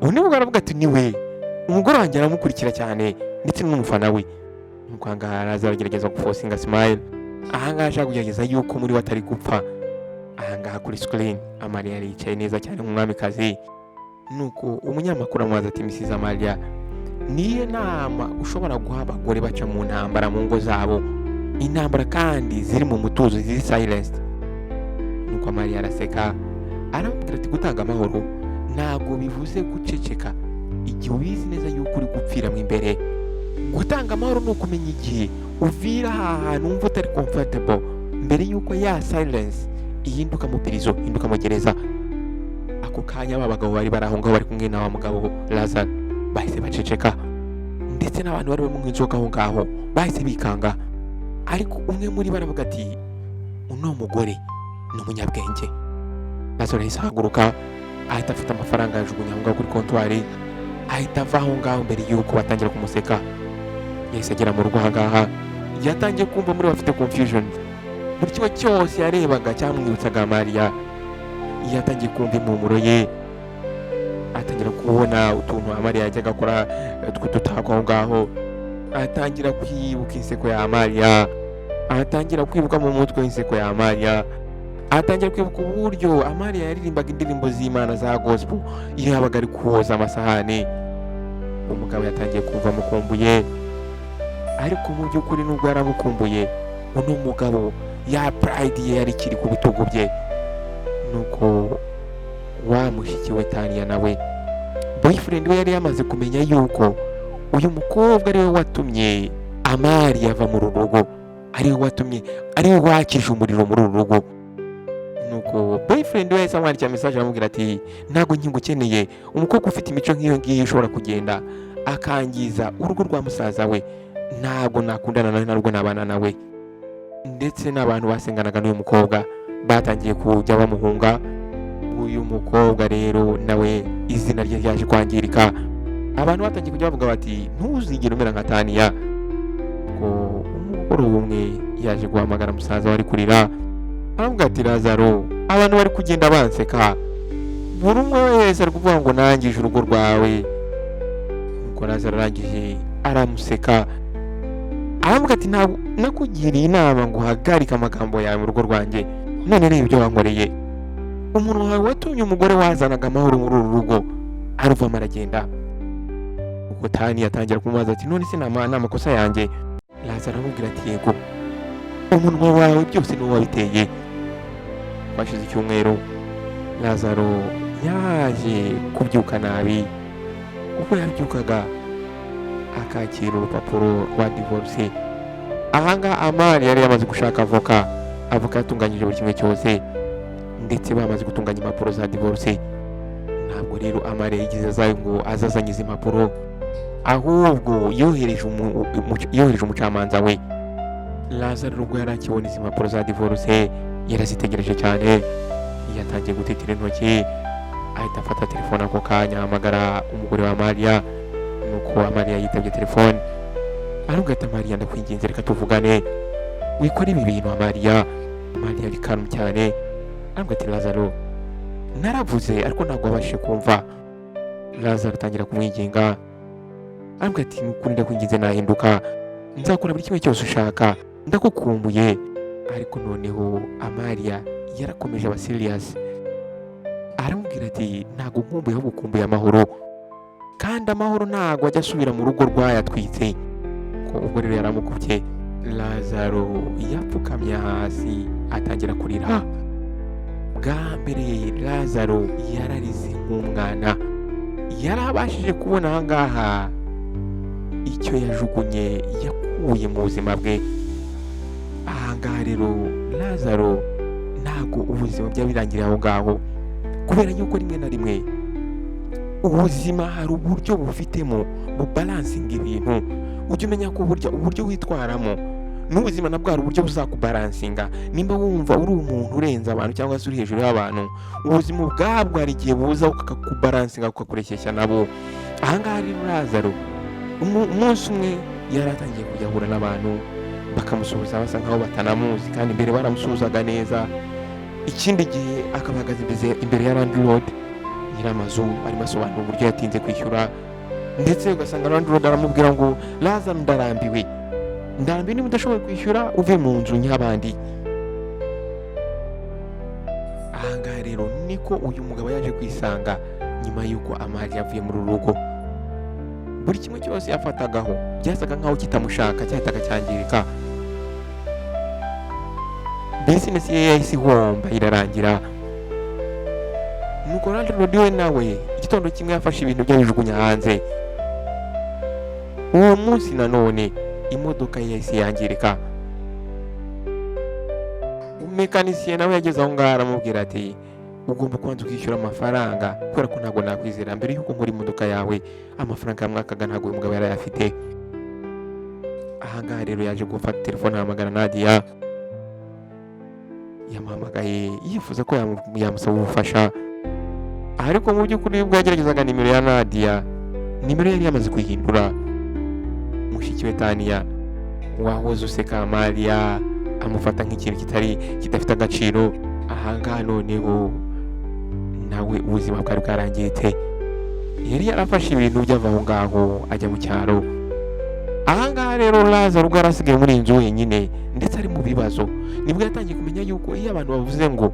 undi mugabo aravuga ati niwe, umugore wanjye aramukurikira cyane ndetse n'umufana we. Nuko ahangaha Lazaro agerageza gufosinga smile. Ahangaha ashaka kugerageza yuko muri we atari gupfa. Ahangaha kuri screen Mariya yicaye neza cyane nk'umwamikazi. Nuko umunyamakuru amubaza ati Mrs. Mariya, niyo nama ushobora guha abagore baca mu ntambara mu ngo zabo, intambara kandi ziri mu mutuzo, ziri silenced? Nuko Mariya araseka aramubwira ati gutanga amahoro ntabwo bivuze guceceka igihe ubizi neza yuko uri gupfiramo imbere. Gutanga amahoro ni ukumenya igihe uvira ahantu wumva utari comfortable mbere yuko ya silence ihinduka mu prison, ihinduka mu gereza. Ako kanya abagabo bari baraho ngaho bari kumwe na wa mugabo Lazaro bahise baceceka, ndetse n'abantu bari bamwe inzoka aho ngaho bahise bikanga. Ariko umwe muri baravuga ati uno mugore ni umunyabwenge. Lazaro yahise ahaguruka ahita afata amafaranga yajugunya aho ngaho kuri kontwari, ahita ava aho ngaho mbere yuko batangira kumuseka. Yahise agera mu rugo ahangaha yatangiye kumva muri bafite confusion. Buri kimwe cyose yarebaga cyamwibutsaga Mariya. Yatangiye kumva impumuro ye, atangira kubona utuntu Mariya yajyaga akora tw'udutako aho ngaho. Atangira kwibuka inseko ya Mariya, atangira kwibuka mu mutwe inseko ya Mariya, atangira kwibuka uburyo Mariya yaririmbaga indirimbo z'Imana za gospel iyo yabaga ari koza amasahani. Umugabo yatangiye kumva amukumbuye, ariko mu by'ukuri nubwo yaramukumbuye, uno mugabo ya pride ye yari ikiri ku bitugu bye. Nuko wa mushiki we Tania nawe boyfriend we yari yamaze kumenya yuko uyu mukobwa ari we watumye Mariya ava mu rugo, ari we watumye, ari we wakije umuriro muri uru rugo. Nuko boyfriend we yahise amwandikira message aramubwira ati ntabwo nkigukeneye, umukobwa ufite imico nk'iyo ngiyo ushobora kugenda akangiza urugo rwa musaza we, ntabwo nakundana nawe, ntabwo nabana nawe. Ndetse n'abantu basenganaga n'uyu mukobwa batangiye kujya bamuhunga. Uyu mukobwa rero nawe izina rye ryaje kwangirika. Abantu batangiye kujya bavuga bati ntuzigere umera nka Tania. Ko umugore umwe yaje guhamagara musaza wari kurira, aramubwira ati Lazaro, abantu bari kugenda banseka, buri umwe wese ari kuvuga ngo nangije urugo rwawe. Nuko Lazaro arangije aramuseka aramubwira ati ntabwo nakugiriye inama ngo uhagarike amagambo yawe mu rugo rwanjye, none reba ibyo wankoreye. Umuntu wawe watumye umugore wazanaga amahoro muri uru rugo aruvamo aragenda. Ubwo Tania atangira kumubaza ati none se ni amakosa yanjye? Lazaro aramubwira ati yego, umunwa wawe byose niwo wabiteye. Twashize icyumweru Lazaro yaje kubyuka nabi. Ubwo yabyukaga akakira urupapuro rwa divorce. Ahangaha Mariya yari yamaze gushaka avoka yatunganyije buri kimwe cyose, ndetse bamaze gutunganya impapuro za divorce. Ntabwo rero Mariya yigize azayo ngo azazanye izi impapuro, ahubwo yohereje umucamanza we. Lazaro ubwo yari akibona izi impapuro za divorce yarazitegereje cyane, yatangiye gutitira intoki, ahita afata telefone ako kanya ahamagara umugore wa Mariya. Nuko Mariya yitabye telefone aramubwira ati Mariya, ndakwinginze reka tuvugane, wikora ibi bintu Mariya. Mariya ari calm cyane aramubwira ati Lazaro, naravuze ariko ntabwo wabashije kumva. Lazaro atangira kumwinginga aramubwira ati nukuri ndakwinginze nahinduka, nzakora buri kimwe cyose ushaka, ndakukumbuye. Ariko noneho Mariya yarakomeje aba serious. aramubwira ati ntabwo nkumbuye ahubwo ukumbuye amahoro, kandi amahoro ntabwo ajya asubira mu rugo rwayatwitse. Ko ubwo rero yaramukubye, Lazaro yapfukamye hasi atangira kurira. Bwa mbere Lazaro yararize nk'umwana, yari abashije kubona aha ngaha icyo yajugunye yakuye mu buzima bwe. Aha ngaha rero Lazaro ntabwo ubuzima byaba birangiriye aho ngaho, kubera yuko rimwe na rimwe ubuzima hari uburyo bufitemo bubalansinga ibintu. Ujye umenya ko uburyo witwaramo n'ubuzima nabwo hari uburyo buzakubalansinga. Nimba wumva uri umuntu urenze abantu cyangwa se uri hejuru y'abantu, ubuzima ubwabwo hari igihe buza bukakubalansinga bukakurekesha nabo. Aha ngaha rero Lazaro umunsi umwe yari atangiye kujya ahura n'abantu bakamusuhuza basa nkaho batanamuzi, kandi mbere baramusuhuzaga neza. Ikindi gihe akaba ahagaze imbere ya landlord nyir'amazu arimo asobanura uburyo yatinze kwishyura, ndetse ugasanga landlord aramubwira ngo Lazaro ndarambiwe niba udashoboye kwishyura uve mu nzu nk'abandi. Aha ngaha rero niko uyu mugabo yaje kwisanga nyuma y'uko Amali yavuye muri uru rugo. Buri kimwe cyose yafatagaho byasaga nkaho kitamushaka, cyahitaga cyangirika. Business ye yahise ihomba irarangira. Nuko landlord we nawe igitondo kimwe yafashe ibintu bye abijugunya hanze. Uwo munsi nanone imodoka ye yahise yangirika. Umumekanisiye nawe yageze aho ngaho aramubwira ati ugomba kubanza ukishyura amafaranga, kubera ko ntabwo nakwizera mbere y'uko nkora imodoka yawe. Amafaranga yamwakaga ntabwo uyu mugabo yari ayafite. Aha ngaha rero yaje gufata telefone ahamagara Nadia. Yamuhamagaye yifuza ko yamusaba ubufasha, ariko mu by'ukuri ubwo yageragezaga nimero ya Nadia, nimero yari yamaze kuyihindura. Mushiki we Tania wahoze useka Amalia amufata nk'ikintu kidafite agaciro. Aha ngaha noneho nawe ubuzima bwari bwarangiritse. Yari yarafashe ibintu by'ava aho ngaho ajya mu cyaro. Aha ngaha rero Lazaro ubwo yarasigaye muri inzu wenyine ndetse ari mu bibazo, nibwo yatangiye kumenya yuko iyo abantu bavuze ngo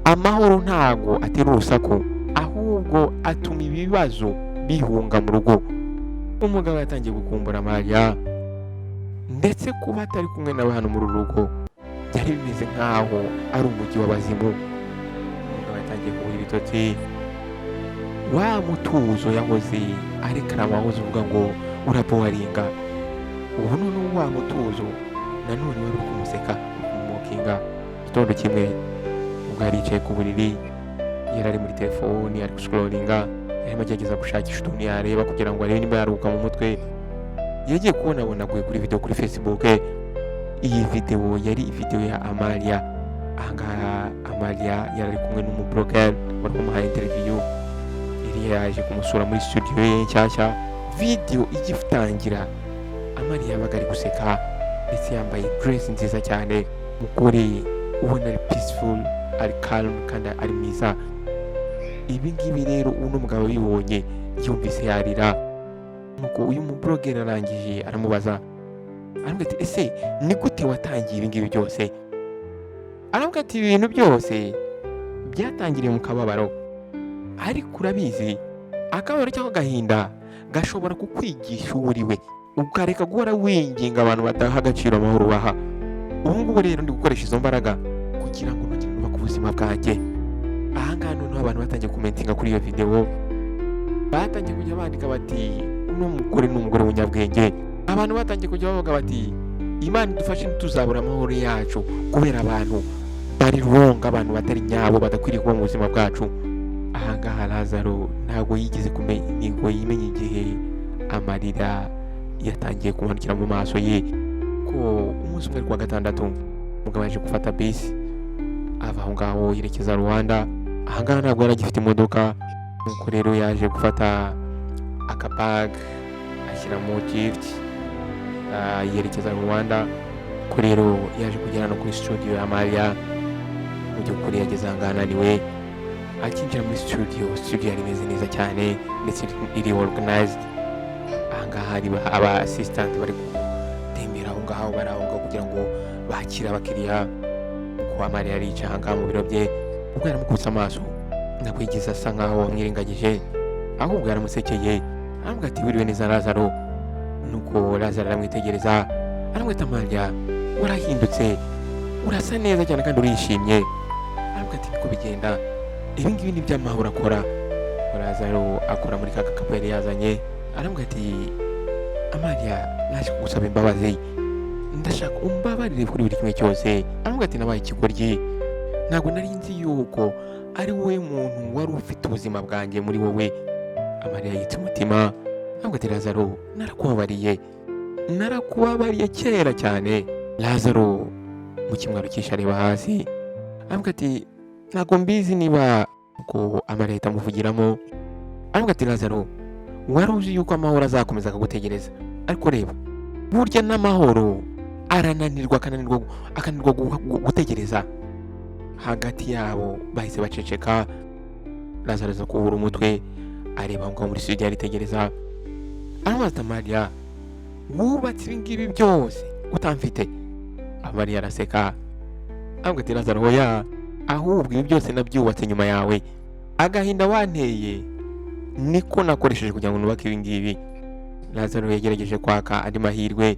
amahoro ntago atera urusaku, ahubwo atuma ibibazo bihunga mu rugo. Umugabo yatangiye gukumbura Amalia, ndetse kuba atari kumwe nawe hano muri uru rugo byari bimeze nkaho ari umujyi w'abazimu. Umugabo yatangiye kubura ibitotsi. Wa mutuzo yahoze arekarama wahoze uvuga ngo uraboringa, ubu noneho wa mutuzo nanone wari uri kumuseka kumumokinga. Igitondo kimwe ubwo yari yicaye ku buriri, yari ari muri telefoni ari gusikororinga, yarimo agerageza gushakisha utuntu yareba kugira ngo arebe niba yaruhuka mu mutwe. Yagiye kubona aguye kuri video kuri Facebook. Iyi video yari video ya Amalia. Aha ngaha Amalia yari ari kumwe n'umubloger wari kumuhaye interview. Yari yaje kumusura muri studio ye nshyashya. Video igitangira Amalia yabaga ari guseka ndetse yambaye dress nziza cyane. Umugore ubona ari peaceful, ari calm kandi ari mwiza. Ibi ngibi rero uno mugabo bibonye yumvise yarira. Nuko uyu mubloger arangije aramubaza, aramubwira ati ese ni gute watangiye ibi ngibi byose? Aramubwira ati ibintu byose byatangiriye mu kababaro, ariko urabizi akababaro cyangwa agahinda gashobora kukwigisha uwo uri we, ukareka guhora winginga abantu badaha agaciro amahoro baha. Ubu ngubu rero ndi gukoresha izo mbaraga kugira ngo ntugire nuba ku buzima bwanjye. Aha ngaha noneho abantu batangiye kumentinga kuri iyo video, batangiye kujya bandika bati uno mugore ni umugore w'umunyabwenge. Abantu batangiye kujya bavuga bati Imana idufashe ntituzabura amahoro yacu kubera abantu bari wrong, abantu batari nyabo badakwiriye kuba mu buzima bwacu. Aha ngaha Lazaro ntabwo yigeze yimenya igihe amarira yatangiye kumanukira mu maso ye. Ko umunsi umwe kwa gatandatu umugabo yaje gufata bisi ava aho ngaho yerekeza Rwanda. Aha ngaha ntabwo yari agifite imodoka, nuko rero yaje gufata akabag ashyiramo gift yerekeza Rwanda. Ko rero yaje kugera no kuri studio ya Amalia. Mu by'ukuri yageze aha ngaha ananiwe. Akinjira muri studio yari imeze neza cyane ndetse iri organized. Aha ngaha hari aba assistant bari gutembera aho ngaho bari aho ngaho kugira ngo bakire abakiriya. Uko Amalia yari yicaye aha ngaha mu biro bye, ubwo yaramukubise amaso nakwigiza asa nkaho wamwirengagije, ahubwo yaramusekeye aramubwira ati wiriwe neza Lazaro. Nuko Lazaro aramwitegereza aramubwira ati Amalia, warahindutse, urasa neza cyane kandi urishimye. Aramubwira ati niko bigenda, ibi ngibi ni by'amahoro akora. Lazaro akora muri ka gakapu yari yazanye, aramubwira ati Amalia, naje kugusaba imbabazi, ndashaka umbabarire kuri buri kimwe cyose. Aramubwira ati nabaye ikigoryi, ntabwo nari nzi yuko ari wowe muntu wari ufite ubuzima bwanjye muri wowe. Amalia yitse umutima aramubwira ati Lazaro, narakubabariye kera cyane. Lazaro mu kimwaro cyinshi areba hasi aramubwira ati ntabwo mbizi niba ko Amalia ahita amuvugiramo. Aramubwira ati Lazaro, wari uzi yuko amahoro azakomeza akagutegereza, ariko reba burya n'amahoro akananirwa gutegereza. Hagati yabo bahise baceceka. Lazaro aza kubura umutwe areba ngo muri studio aritegereza. Aramubwira ati Amalia, wubatse ibi ngibi byose utamfite? Amalia araseka aramubwira ati Lazaro, oya, ahubwo ibi byose nabyubatse nyuma yawe. Agahinda wanteye niko nakoresheje kugira ngo nubake ibi ngibi. Lazaro yagerageje kwaka andi mahirwe,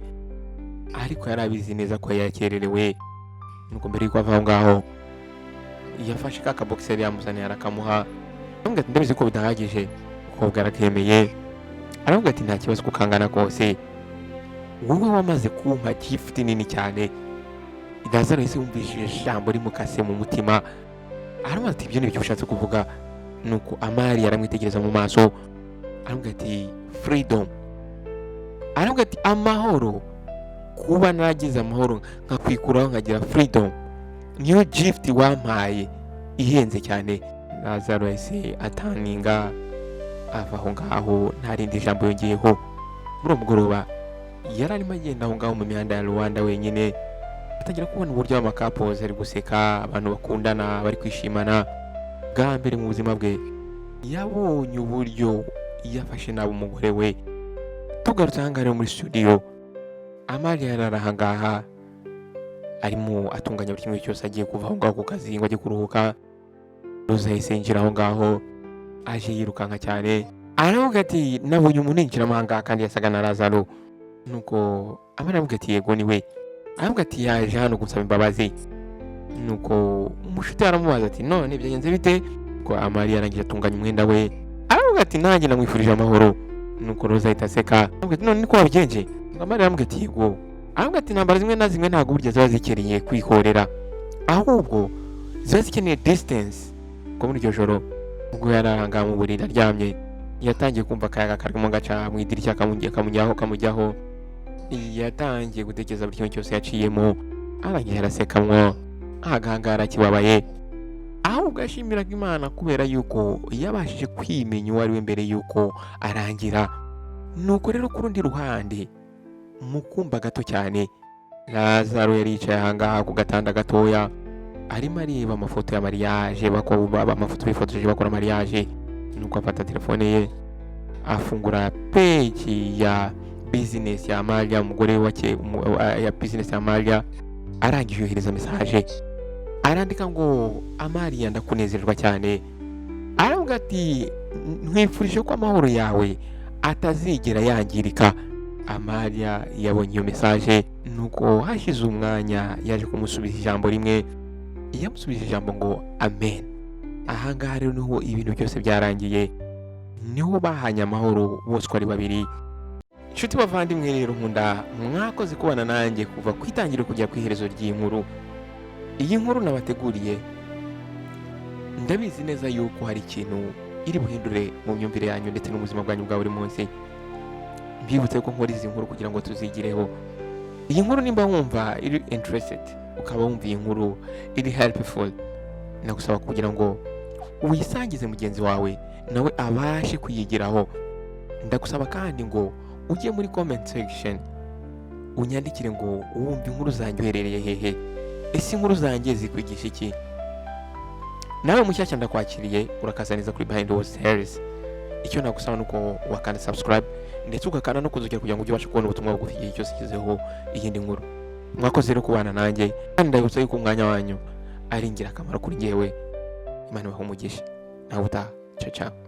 ariko yari abizi neza ko yakererewe. Nuko mbere yuko ava aho ngaho yafashe ka kabokiseri yamuzaniye arakamuha. Aramubwira ati ndabizi ko bidahagije. Umukobwa arakemeye aramubwira ati nta kibazo kukangana kose, wowe wamaze kumpa gift nini cyane. Lazaro yahise yumvishije ijambo rimukase mu mutima. Aramubwira ati ibyo ni byo ushatse kuvuga? Nuko Amalia aramwitegereza mu maso aramubwira ati freedom. Aramubwira ati amahoro, kuba nagize amahoro nkakwikuraho nkagira freedom, niyo gift wampaye ihenze cyane. Lazaro yahise ataninga ava aho ngaho nta rindi jambo yongeyeho. Muri uwo mugoroba yari arimo agenda aho ngaho mu mihanda ya Rwanda wenyine, atangira kubona uburyo amakapozi ari guseka, abantu bakundana bari kwishimana. Bwa mbere mu buzima bwe yabonye uburyo yafashe nabi umugore we. Tugarutse aha ngaha muri studio, Amalia yari aha ngaha arimo atunganya buri kimwe cyose, agiye kuva aho ngaho ku kazi ngo ajye kuruhuka. Roza yahise yinjira aho ngaho aje yirukanka cyane. Aravuga ati nabonye umuntu yinjiramo aha ngaha kandi yasaga na Lazaro. Nuko Amalia aravuga ati yego ni we. Aravuga ati yaje hano gusaba imbabazi. Nuko umushuti aramubaza ati none byagenze bite? Ko Amalia arangije atunganya umwenda we. Aravuga ati nanjye namwifurije amahoro. Nuko Roza ahita aseka aravuga ati none niko wabigenje? Amalia aravuga ati yego. Aravuga ati intambara zimwe na zimwe ntabwo burya ziba zikeneye kwihorera, ahubwo ziba zikeneye distance. Ko muri iryo joro ubwo yari aranga mu buriri aryamye, yatangiye kumva akayaga karimo gaca mu idirishya kamujyaho. Yatangiye gutekereza buri kimwe cyose yaciyemo, arangije arasekamwo agahangara kibabaye. Ahubwo yashimiraga Imana kubera yuko yabashije kwimenya uwo ari we mbere yuko arangira. Nuko rero ku rundi ruhande mu kumba gato cyane, Lazaro yari yicaye aha ngaha ku gatanda gatoya arimo areba amafoto ya mariage, amafoto bifotoje bakora mariage. Nuko afata telefone ye afungura page ya business ya Amalia, umugore wake ya business ya Amalia. Arangije yohereza message arandika ngo Amalia, ndakunezerwa cyane. Aravuga ati nkwifurije ko amahoro yawe atazigera yangirika. Amalia yabonye iyo message, nuko hashize umwanya yaje kumusubiza ijambo rimwe. Yamusubije ijambo ngo amen. Aha ngaha rero niho ibintu byose byarangiye, niho bahanye amahoro bose uko ari babiri. Inshuti bavandimwe rero nkunda, mwakoze kubana nanjye kuva ku itangiriro kujya ku iherezo ry'inkuru. Iyi nkuru nabateguriye ndabizi neza yuko hari ikintu iri buhindure mu myumvire yanyu ndetse n'ubuzima bwanyu bwa buri munsi. Mbibutse ko nkora izi nkuru kugira ngo tuzigireho. Iyi nkuru nimba wumva iri interested, ukaba wumva iyi nkuru iri helpful, nagusaba kugira ngo uyisangize mugenzi wawe nawe abashe kuyigiraho. Ndagusaba kandi ngo ujye muri comment section unyandikire ngo wumva inkuru zanjye uherereye hehe, ese inkuru zanjye zikwigisha iki? Nawe mushyashya ndakwakiriye, urakazaniza kuri Behind the Series. Icyo nagusaba nuko wakanda subscribe ndetse ugakanda no kuzukira kugira ngo ujye ubasha kubona ubutumwa bugufi igihe cyose kizeho iyindi nkuru. Mwakoze rero kubana nanjye, kandi ndabutse yuko umwanya wanyu ari ingirakamaro kuri njyewe. Imana ibahe umugisha. nawe utaha. Ciao ciao.